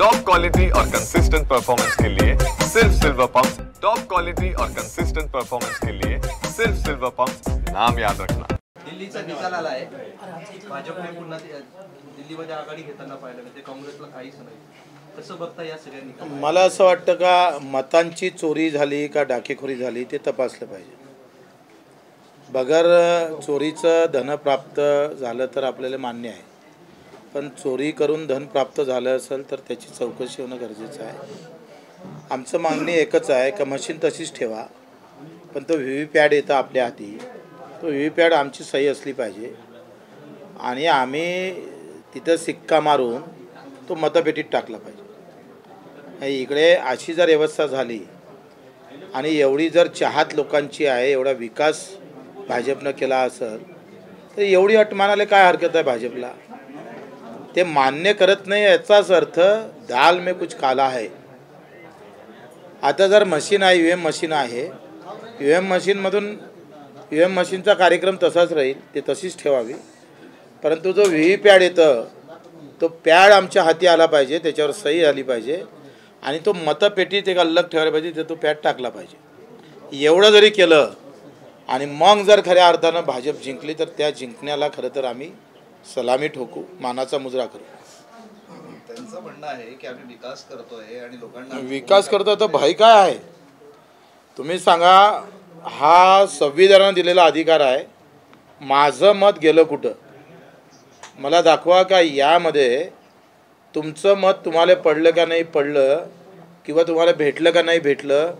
Top quality और consistent performance के लिए सिर्फ सिल्वर पंप्स। टॉप क्वालिटी और कंसिस्टेंट परफॉर्मेंस के लिए सिर्फ सिल्वर पंप्स, नाम याद रखना। दिल्लीचा निकाल आला आहे, भाजपने पुन्हा दिल्लीमध्ये आघाडी घेताना पाहिलं ते काँग्रेसला काहीच नाही, कसं बघता या सगळ्या निकाल? मला असं वाटतं का मतांची चोरी झाली का डाकेखोरी झाली ते तपासलं पाहिजे. बगर चोरीचं धन प्राप्त झालं तर आपल्याला मान्य आहे, पण चोरी करून धन प्राप्त झालं असेल तर त्याची चौकशी होणं गरजेचं आहे. आमचं मागणी एकच आहे का मशीन तशीच ठेवा, पण तो व्हीव्हीपॅड येतं आपल्या हाती, तो व्हीव्हीपॅड आमची सही असली पाहिजे आणि आम्ही तिथं सिक्का मारून तो मतपेटीत टाकला पाहिजे. इकडे अशी जर व्यवस्था झाली आणि एवढी जर चाहत लोकांची आहे, एवढा विकास भाजपनं केला असेल तर एवढी अट मानायला काय हरकत आहे भाजपला? ते मान्य करत नाही याचाच अर्थ दाल में कुछ काला है. आता जर मशीन आहे, ईव्हीएम मशीन आहे, ईव्हीएम मशीनमधून ईव्हीएम मशीनचा कार्यक्रम तसाच राहील, ते तशीच ठेवावी, परंतु जो व्हीव्हीपॅड येतं तो पॅड आमच्या हाती आला पाहिजे, त्याच्यावर सही आली पाहिजे आणि तो मतपेटीत एक अलग ठेवायला पाहिजे, ते तो पॅड टाकला पाहिजे. एवढं जरी केलं आणि मग जर खऱ्या अर्थानं भाजप जिंकली तर त्या जिंकण्याला खरं तर आम्ही सलामी ठोकू, मानाचा मुजरा करू. त्यांचं म्हणणं आहे की आम्ही विकास करतोय आणि लोकांना विकास करतो तर भय काय आहे? तुम्ही सांगा, हा संविधानाने दिलेला अधिकार आहे. माझं मत गेलं कुठं? मला दाखवा का यामध्ये तुमचं मत तुम्हाला पडलं का नाही पडलं किंवा तुम्हाला भेटलं का नाही भेटलं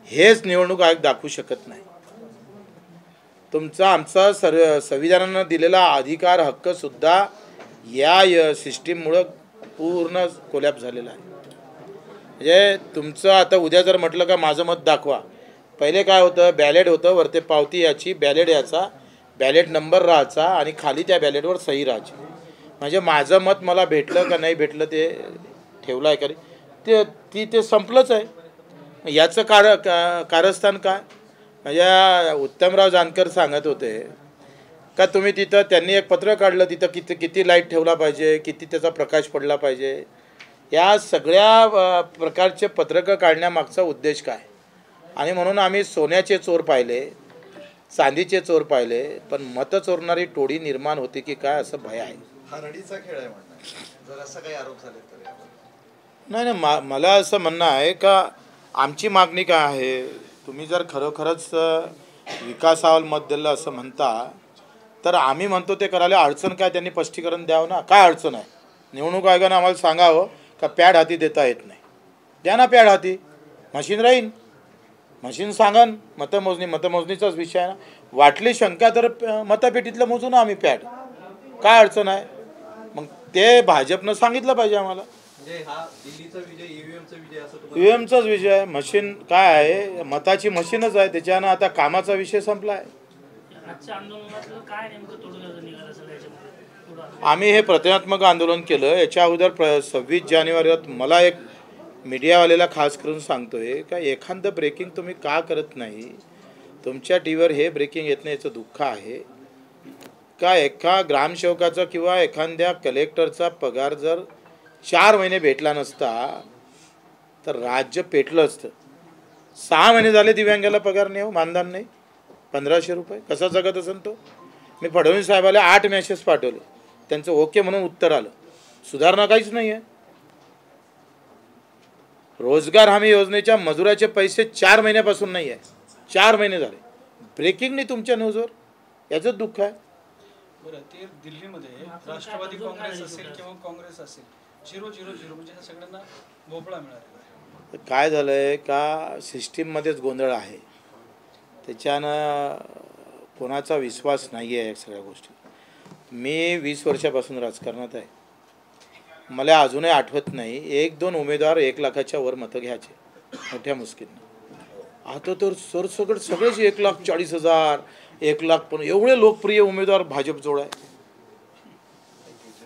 हेच निवडणूक आयोग दाखवू शकत नाही. तुमचा आमचा संविधानानं दिलेला अधिकार हक्कसुद्धा या सिस्टीममुळं पूर्ण कोलॅप्स झालेला आहे. म्हणजे तुमचं आता उद्या जर म्हटलं का माझं मत दाखवा, पहिले काय होतं, बॅलेट होतं, वरती पावती याची, बॅलेट याचा, बॅलेट नंबर राहायचा आणि खाली त्या बॅलेटवर सही राहायची. म्हणजे माझं मत मला भेटलं का नाही भेटलं ते ठेवलं आहे का ते संपलंच आहे. याचं कारस्थान काय? म्हणजे उत्तमराव जानकर सांगत होते का तुम्ही तिथं, त्यांनी एक पत्र काढलं, तिथं किती लाईट ठेवला पाहिजे, किती त्याचा प्रकाश पडला पाहिजे, या सगळ्या प्रकारचे पत्रकं काढण्यामागचा उद्देश काय? आणि म्हणून आम्ही सोन्याचे चोर पाहिले, चांदीचे चोर पाहिले, पण मतं चोरणारी टोळी निर्माण होती की काय असं भय आहे. हा रडीचा खेळ आहे म्हणणं, जर असं काही आरोप झाले तर? नाही, मला असं म्हणणं आहे का आमची मागणी काय आहे, तुम्ही जर खरोखरच विकासावर मत दिलं असं म्हणता तर आम्ही म्हणतो ते करायला अडचण काय, त्यांनी स्पष्टीकरण द्यावं ना. काय अडचण आहे? निवडणूक आयोगानं आम्हाला सांगावं का पॅड हाती देता येत नाही, द्या ना पॅड हाती, मशीन राहीन, मशीन सांगन, मतमोजणीचाच विषय आहे ना. वाटली शंका तर मतपेटीतलं मोजू ना आम्ही पॅड, काय अडचण आहे? मग ते भाजपनं सांगितलं पाहिजे आम्हाला. हा दिल्लीचा विजय ईव्हीएमचा विजय असं ईव्हीएमचाच विषय आहे. मशीन काय आहे, मताची मशीनच आहे, त्याच्यानं आता कामाचा विषय संपला आहे. आम्ही हे प्रतिकात्मक आंदोलन केलं. याच्या अगोदर 26 जानेवारीला मला एक मीडियावाल्याला खास करून सांगतोय का एखादं ब्रेकिंग तुम्ही का करत नाही, तुमच्या टीव्हीवर हे ब्रेकिंग येत नाही याचं दुःख आहे का? एका ग्रामसेवकाचा किंवा एखाद्या कलेक्टरचा पगार जर 4 महिने भेटला नसता तर राज्य पेटलं असतं. 6 महिने झाले दिव्यांगाला पगार नाही, मानधन नाही, 1500 रुपये, कसा जगत असेल तो? मी फडणवीस साहेबाला 8 मेसेज पाठवले, त्यांचं ओके म्हणून उत्तर आलं. सुधारणा काहीच नाही आहे. रोजगार हमी योजनेच्या मजुराचे पैसे 4 महिन्यापासून नाही आहे, 4 महिने झाले, ब्रेकिंग नाही तुमच्या न्यूजवर, याचंच दुःख आहे. बरं, ते दिल्लीमध्ये राष्ट्रवादी काँग्रेस असेल किंवा काँग्रेस असेल 0-0-0 म्हणजे ह्या सगळ्यांना भोपळा मिळाला. काय झालं आहे का सिस्टीममध्येच गोंधळ आहे, त्याच्यानं कोणाचा विश्वास नाही आहे या सगळ्या गोष्टी. मी 20 वर्षापासून राजकारणात आहे, मला अजूनही आठवत नाही 1-2 उमेदवार 1 लाखाच्या वर मतं घ्यायचे मोठ्या मुश्किलनं. आता तर सरसकट सगळेच 1,40,000 1 लाख, पण एवढे लोकप्रिय उमेदवार भाजप जोड आहे.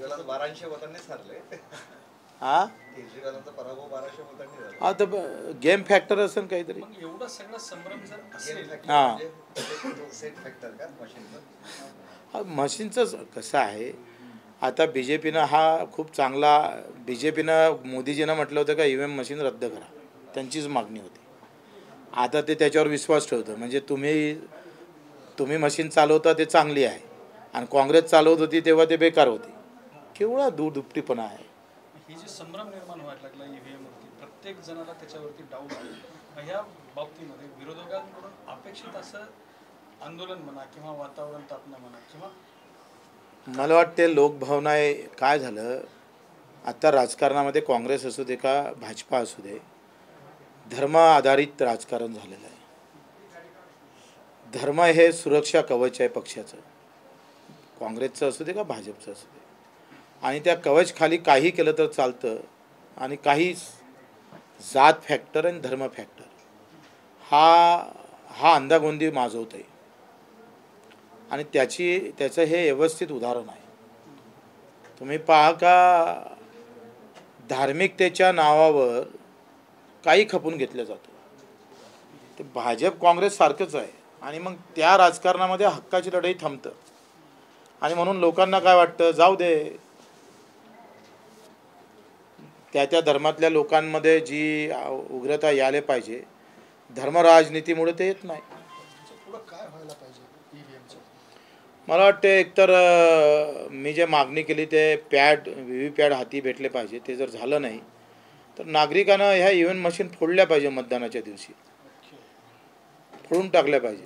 1200 मतांनीच हरले. हा केजरीवालांचा पराभव 1200 मतांनी झाला. हा तर गेम फॅक्टर असेल काहीतरी. एवढा सगळा संभ्रम जर असेल, हां, सेट फॅक्टर का मशीनचं? मशीनचं कसं आहे, आता BJPनं हा खूप चांगला BJPनं मोदीजीनं म्हटलं होतं का EVM मशीन रद्द करा, त्यांचीच मागणी होती. आता ते त्याच्यावर विश्वास ठेवतं. म्हणजे तुम्ही मशीन चालवता ते चांगली आहे आणि काँग्रेस चालवत होती तेव्हा ते बेकार होती. केवढा दुपटीपणा आहे. ही जी संभ्रम निर्माण व्हायला लागला EVM वरती, प्रत्येक जणाला त्याच्यावरती डाऊट आहे. ह्या बाबतीमध्ये विरोधकांकडून अपेक्षित असं आंदोलन म्हणा किंवा वातावरण तापणं म्हणा किंवा मला वाटते लोकभावना आहे. काय झालं आता राजकारणामध्ये, काँग्रेस असू दे का भाजपा असू दे, धर्म आधारित राजकारण झालेलं आहे. धर्म हे सुरक्षा कवच आहे पक्षाचं, काँग्रेसचं असू दे का भाजपचं असू दे. आणि त्या कवच खाली काही केलं तर चालतं आणि काही जात फॅक्टर आणि धर्म फॅक्टर हा अंधागोंदी माजवत आहे. आणि त्याचं हे व्यवस्थित उदाहरण आहे. तुम्ही पहा का धार्मिकतेच्या नावावर काही खपून घेतलं जातं. ते भाजप काँग्रेस सारखंच आहे. आणि मग त्या राजकारणामध्ये हक्काची लढाई थांबतं. आणि म्हणून लोकांना काय वाटतं, जाऊ दे, त्या धर्मातल्या लोकांमध्ये जी उग्रता यायला पाहिजे, धर्मराजनीतीमुळे ते येत नाही. काय व्हायला पाहिजे EVMचं? मला वाटते एकतर मी जे मागणी केली ते VVPAT हाती भेटले पाहिजे. ते जर झालं नाही तर नागरिकांना ह्या EVM मशीन फोडल्या पाहिजे. मतदानाच्या दिवशी फोडून टाकल्या पाहिजे.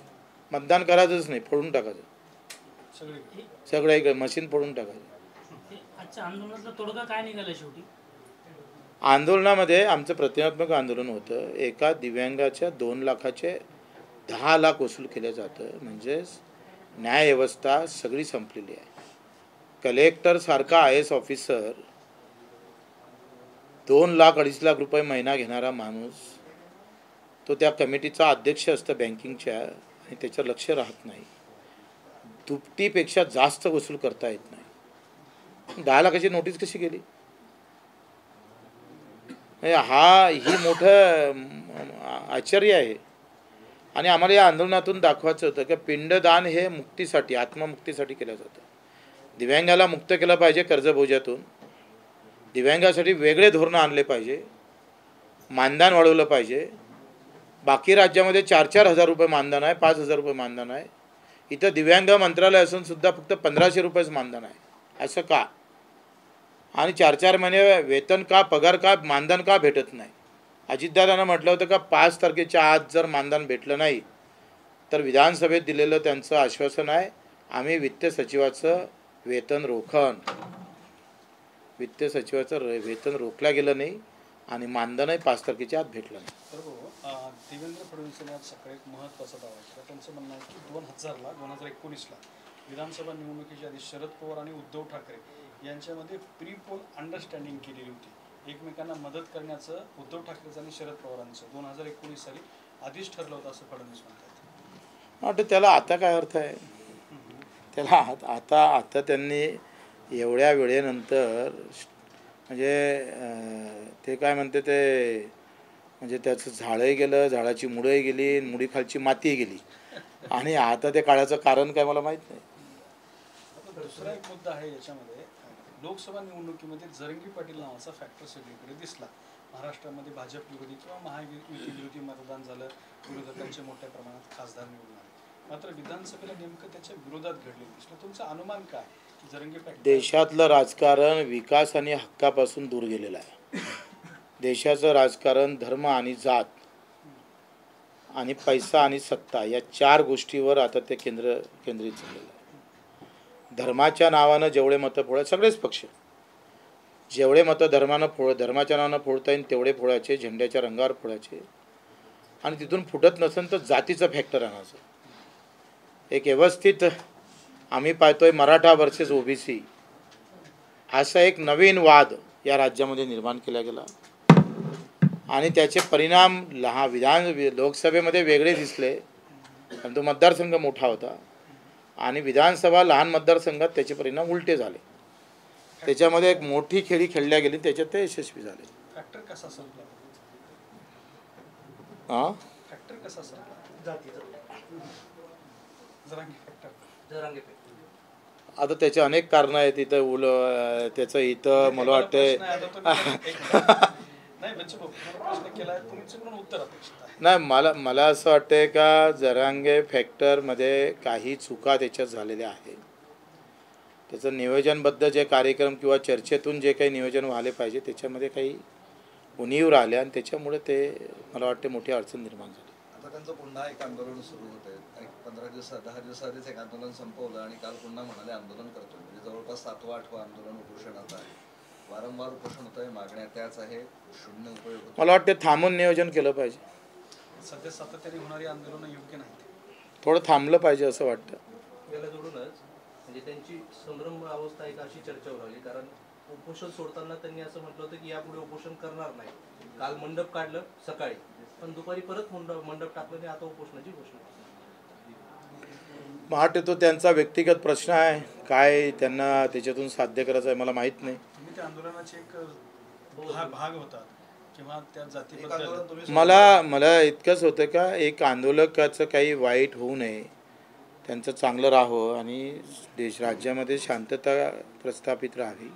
मतदान करायचंच नाही, फोडून टाकायचं. सगळं मशीन फोडून टाकायचं. आजच्या आंदोलनातला तोडगा काय निघाला शेवटी? आंदोलनामध्ये आमचं प्रतिकात्मक आंदोलन होतं. एका दिव्यांगाच्या 2 लाखाचे 10 लाख वसूल केलं जातं. म्हणजेच न्यायव्यवस्था सगळी संपलेली आहे. कलेक्टर सारखा IAS ऑफिसर 2 लाख 2.5 लाख रुपये महिना घेणारा माणूस, तो त्या कमिटीचा अध्यक्ष असतं बँकिंगच्या, आणि त्याचं लक्ष राहत नाही. दुपटीपेक्षा जास्त वसूल करता येत नाही. 10 लाखाची नोटीस कशी गेली? ही मोठं आश्चर्य आहे. आणि आम्हाला या आंदोलनातून दाखवायचं होतं की पिंडदान हे मुक्तीसाठी, आत्ममुक्तीसाठी केलं जातं. दिव्यांगाला मुक्त केलं पाहिजे कर्जबोजातून. दिव्यांगासाठी वेगळे धोरणं आणले पाहिजे. मानधन वाढवलं पाहिजे. बाकी राज्यामध्ये 4-4 हजार रुपये मानधन आहे, 5 हजार रुपये मानधन आहे. इथं दिव्यांग मंत्रालय असून सुद्धा फक्त 1500 रुपयेच मानधन आहे. असं का? आणि 4-4 महिने वेतन का, पगार का, मानधन का भेटत नाही? अजितदादांना म्हटलं होतं का 5 तारखेच्या आत जर मानधन भेटलं नाही तर विधानसभेत दिलेलं त्यांचं आश्वासन आहे, आम्ही वित्त सचिवाचं वेतन रोखन. वित्त सचिवाचं वेतन रोखलं गेलं नाही आणि मानधनही 5 तारखेच्या आत भेटलं नाही. तर देवेंद्र फडणवीस आज सकाळी एक महत्त्वाचा दावा केला. त्यांचं म्हणणं आहे की 2019ला विधानसभा निवडणुकीच्या आधी शरद पवार आणि उद्धव ठाकरे यांच्यामध्ये प्री-पोल अंडरस्टँडिंग केलेली होती. एकमेकांना मदत करण्याचं उद्धव ठाकरेचं आणि शरद पवारांचं 2019 साली आधीच ठरलं होतं असं फडणवीस म्हणतात. वाटतं त्याला आता काय अर्थ आहे? त्याला आता त्यांनी एवढ्या वेळेनंतर म्हणजे ते काय म्हणते ते, म्हणजे त्याचं झाडही गेलं, झाडाची मुळंही गेली, मुळीखालची मातीही गेली. आणि आता ते काढायचं कारण काय मला माहीत नाही. दुसरा एक मुद्दा आहे याच्यामध्ये, लोकसभा निवडणुकीमध्ये जरंगी पाटील नावाचा फॅक्टर सगळीकडे दिसला. महाराष्ट्रामध्ये भाजप विरोधी किंवा महायुती विरोधी मतदान झालं, विरोधकांचे मोठ्या प्रमाणात खासदार निवडून आले. मात्र विधानसभेला नेमकं त्याच्या विरोधात घडलेलं दिसलं. तुमचं अनुमान काय की जरंगी पाटील? देशातलं राजकारण विकास आणि हक्कापासून दूर गेलेलं आहे. देशाचं राजकारण धर्म आणि जात आणि पैसा आणि सत्ता या 4 गोष्टीवर आता ते केंद्रित झालेलं आहे. धर्माच्या नावानं जेवढे मतं फोडायचे, सगळेच पक्ष जेवढे मतं धर्माच्या नावानं फोडता येईल तेवढे फोडायचे, झेंड्याच्या रंगावर फोडायचे. आणि तिथून फुटत नसेल तर जातीचं फॅक्टर आणायचं. एक व्यवस्थित आम्ही पाहतोय मराठा वर्सेस OBC असा एक नवीन वाद या राज्यामध्ये निर्माण केला गेला. आणि त्याचे परिणाम लोकसभेमध्ये वेगळे दिसले, पण तो मतदारसंघ मोठा होता. आणि विधानसभा लहान मतदारसंघात त्याचे परिणाम उलटे झाले. त्याच्यामध्ये एक मोठी खेळी खेळल्या गेली, त्याच्यात ते यशस्वी झाले. फॅक्टर कसा संपला? फॅक्टर कसा संपला? आता त्याचे अनेक कारणं आहेत. त्याचं इथं मला वाटतं नाही, मला असं वाटतंय का जरांगे फॅक्टरमध्ये काही चुका त्याच्यात झालेल्या आहेत. त्याचं नियोजनबद्ध जे कार्यक्रम किंवा चर्चेतून जे काही नियोजन व्हायला पाहिजे त्याच्यामध्ये काही उणीव राहिल्या आणि त्याच्यामुळे ते मला वाटते मोठी अडचण निर्माण झाली. आता त्यांचं पुन्हा एक आंदोलन सुरू होते. 10 दिवसाआधीच एक आंदोलन संपवलं आणि काल पुन्हा म्हणाले आंदोलन करतो. म्हणजे जवळपास 7वा-8वा आंदोलन उपोषणात आहे. वारंवार उपोषण होत आहे, मागण्या त्याच आहे, शून्य उपयोग. मला वाटते थांबून नियोजन केलं पाहिजे. सध्या सातत्याने होणारी आंदोलनं योग्य नाहीत. थोडं थांबलं पाहिजे असं वाटतं. याला जोडूनच म्हणजे त्यांची संभ्रम अवस्था एक अशी चर्चा उडाली, कारण उपोषण सोडताना त्यांनी असं म्हटलं होतं की यापुढे उपोषण करणार नाही. काल मंडप काढलं सकाळी, पण दुपारी परत मंडप टाकलं आणि आता उपोषणाची घोषणा. वाटते तो त्यांचा व्यक्तिगत प्रश्न आहे. काय त्यांना त्याच्यातून साध्य करायचं आहे मला माहीत नाही. तुम्ही त्या आंदोलनाचे एक भाग होता किंवा त्या जातीबद्दल मला इतकंच होतं का एक आंदोलकाचं काही वाईट होऊ नये, त्यांचं चांगलं राहावं आणि राज्यामध्ये शांतता प्रस्थापित राहावी.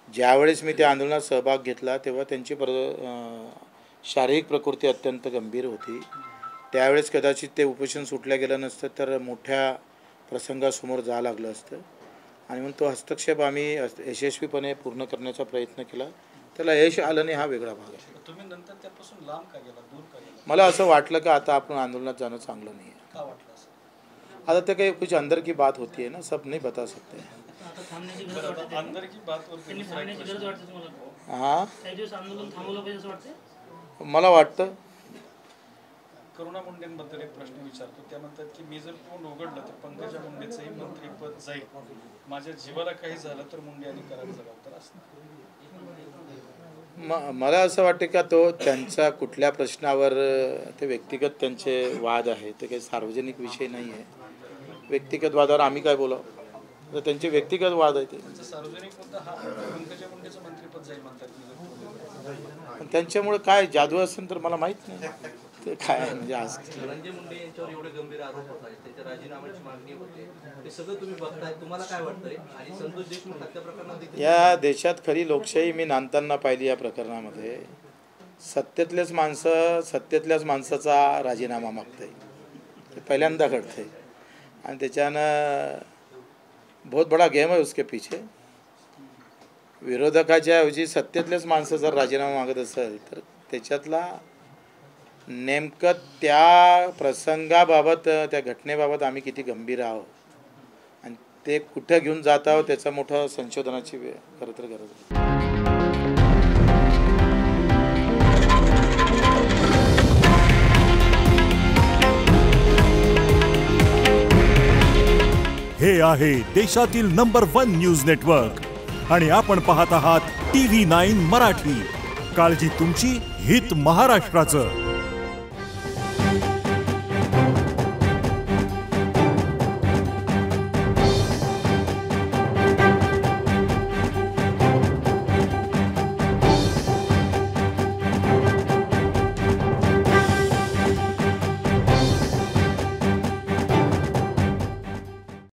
ज्यावेळेस मी त्या आंदोलनात सहभाग घेतला तेव्हा त्यांची शारीरिक प्रकृती अत्यंत गंभीर होती. त्यावेळेस कदाचित ते उपोषण सुटलं गेलं नसतं तर मोठ्या प्रसंगासमोर जावं लागलं असतं आणि म्हणून तो हस्तक्षेप आम्ही यशस्वीपणे पूर्ण करण्याचा प्रयत्न केला. त्याला यश आलं नाही हा वेगळा भाग आहे. तुम्ही नंतर त्यापासून लांब का गेला, दूर का गेला? मला असं वाटलं का आता आपण आंदोलनात जाणं चांगलं नाही आहे. का वाटलं असं? आता ते काही कुछ अंदर की बात होती है ना, सब नहीं बता सकते. आता थांबण्याची गरज वाटते. अंदर की बात त्यांनी थांबण्याची गरज वाटते तुम्हाला? हां, काही दिवस आंदोलन थांबवलं पाहिजे असं वाटतं? मला वाटतं. करुणा मुंडेंबद्दल एक प्रश्न विचारतो. त्या म्हणतात की मी जर तोंड उघडलं तर पंकजा मुंडेचंही मंत्रिपद जाईल. माझ्या जीवाला काही झालं तर मुंडे आणि कराड जबाबदार असणार. मला असं वाटतं का तो त्यांचा कुठल्या प्रश्नावर ते व्यक्तिगत त्यांचे वाद आहे, ते काही सार्वजनिक विषय नाही आहे. व्यक्तिगत वादावर आम्ही काय बोलावं, तर त्यांचे व्यक्तिगत वाद आहे. ते सार्वजनिक मुद्दा हा पंकजा मुंडेचं मंत्रिपद जाईल म्हणतात. पण त्यांच्यामुळे काय जादू असेल तर मला माहीत नाही ते काय आहे. म्हणजे आज धनंजय मुंडे यांच्यावर एवढे गंभीर आरोप होत आहेत, त्यांच्या राजीनाम्याची मागणी होते, ते सगळं तुम्ही बघताय, तुम्हाला काय वाटतंय? आणि संतोष देशमुख हत्या प्रकरणात या देशात खरी लोकशाही मी नांदताना पाहिली. या प्रकरणामध्ये सत्तेतल्याच माणसाचा राजीनामा मागतंय, ते पहिल्यांदा घडतंय आणि त्याच्यानं बहुत बडा गेम आहे उसके पीछे. विरोधकाच्या ऐवजी सत्तेतलेच माणसं जर राजीनामा मागत असेल तर त्याच्यातला नेमकं त्या प्रसंगाबाबत, त्या घटनेबाबत आम्ही किती गंभीर आहोत आणि ते कुठं घेऊन जात आहोत त्याचा मोठं संशोधनाची खरं तर गरज आहे. हे आहे देशातील नंबर 1 न्यूज नेटवर्क आणि आपण पाहत आहात TV9 मराठी. काळजी तुमची, हित महाराष्ट्राचं.